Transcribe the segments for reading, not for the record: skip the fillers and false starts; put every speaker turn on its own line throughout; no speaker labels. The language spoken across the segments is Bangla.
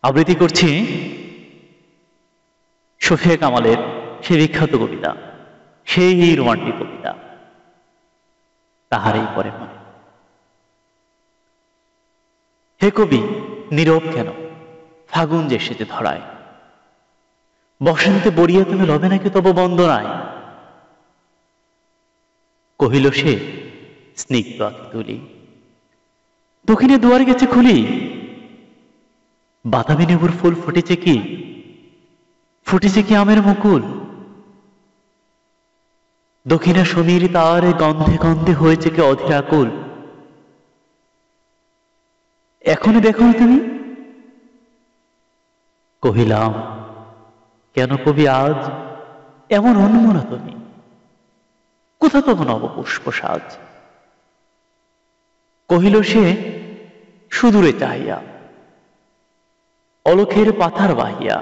আবৃত্তি করছি সুফিয়া কামালের সেই বিখ্যাত কবিতা, সেই রোমান্টিক কবিতা তাহারই পরে মনে। হে কবি, নীরব কেন? ফাগুন যে এসেছে ধরায়, বসন্তে বড়িয়া তুমি লবে নাকি তব বন্দনায়। কহিল সে স্নিগ্ধ আঁখি তুলি, দক্ষিণে দুয়ারে গেছে খুলি, বাতাবি নেবুর ফুল ফুটেছে কি, ফুটেছে কি আমের মুকুল। দক্ষিণা সমীর তার গন্ধে গন্ধে হয়েছে কি অধীর আকুল। এখনই দেখো তুমি। কহিলাম, কেন কবি আজ এমন অন্যমনা তুমি? কোথা তখন নবপুষ্প সাজ? কহিল সে সুদূরে চাহিয়া, অলখের পাথার বাহিয়া,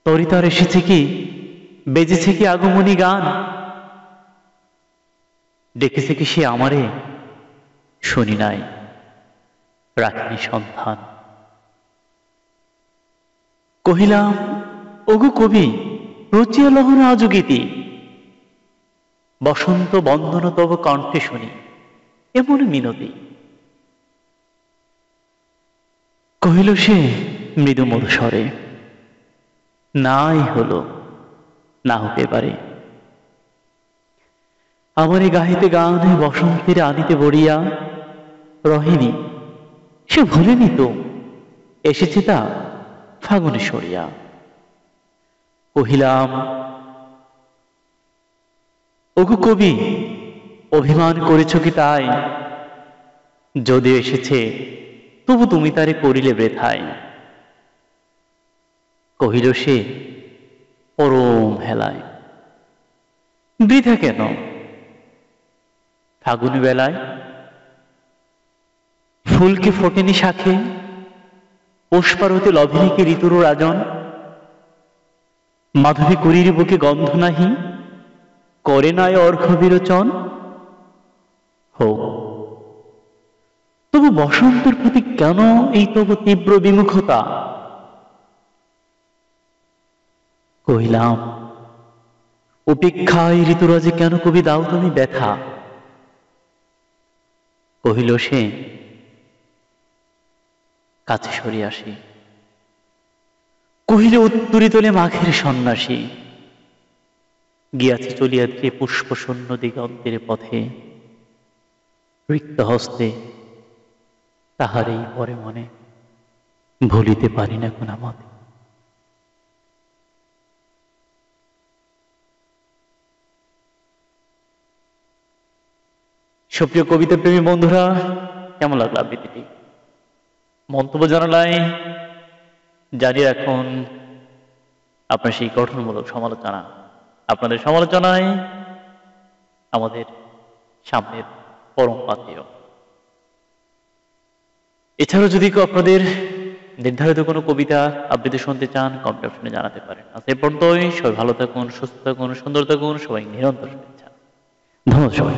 তরিতার এসেছে কি, বেজেছে কি আগমনী গান। ডেকেছে কি সে আমারে, শুনি নাই, রাখিনি সন্ধান। কহিলাম, ওগো কবি, রচিয়া লহন আজ গীতি, বসন্ত বন্দন তব কণ্ঠে শুনি এমন মিনতি। কহিল সে মৃদু মধুস্বরে, নাই হলো, না হতে পারে। আমারে গাহিতে গান বসন্তের আনিতে বড়িয়া, রহিনী সে ভুলেনি তো, এসেছে তা ফাগুনে সরিয়া। কহিলাম, ওগো কবি, অভিমান করেছ কি তাই? যদি এসেছে তবু তুমি তারে করিলে বৃথায়। কহিল সে পরম হেলায়, বৃথা কেন? ফাগুন বেলায় ফুল কি ফোটেনি শাখে, পুষ্পারতি লভিনী কি ঋতুর রাজন। মাধবী করির বুকে গন্ধ নাহি, করে নাই অর্ঘ বিরোচন। হোক, তবু বসন্তের প্রতি কেন এই তবু তীব্র বিমুখতা? কহিলাম, উপেক্ষায় ঋতুরাজে কেন কবি দাও তুমি ব্যথা? কহিল সে কাছে সরে আসি। কহিল, উত্তরি তোলে মাঘের সন্ন্যাসী, গিয়াছে চলিয়া দিয়ে পুষ্প শূন্য দিগন্তের পথে, রিক্ত হস্তে তাহারই পরে মনে, ভুলিতে পারি না কোন মতে। সুপ্রিয় কবিতা প্রেমী বন্ধুরা, কেমন লাগলো আবৃত্তিটি? মন্তব্য জানালাই, জারি রাখুন আপনার সেই গঠনমূলক সমালোচনা। আপনাদের সমালোচনায় আমাদের সামনের পরম পাথেয়। এছাড়াও যদি আপনাদের নির্ধারিত কোনো কবিতা আবৃত্তি শুনতে চান, কমেন্ট অপশনে জানাতে পারেন। আজ এ পর্যন্তই। সবাই ভালো থাকুন, সুস্থ থাকুন, সুন্দর থাকুন। সবাই নিরন্তর শুভেচ্ছা। ধন্যবাদ সবাই।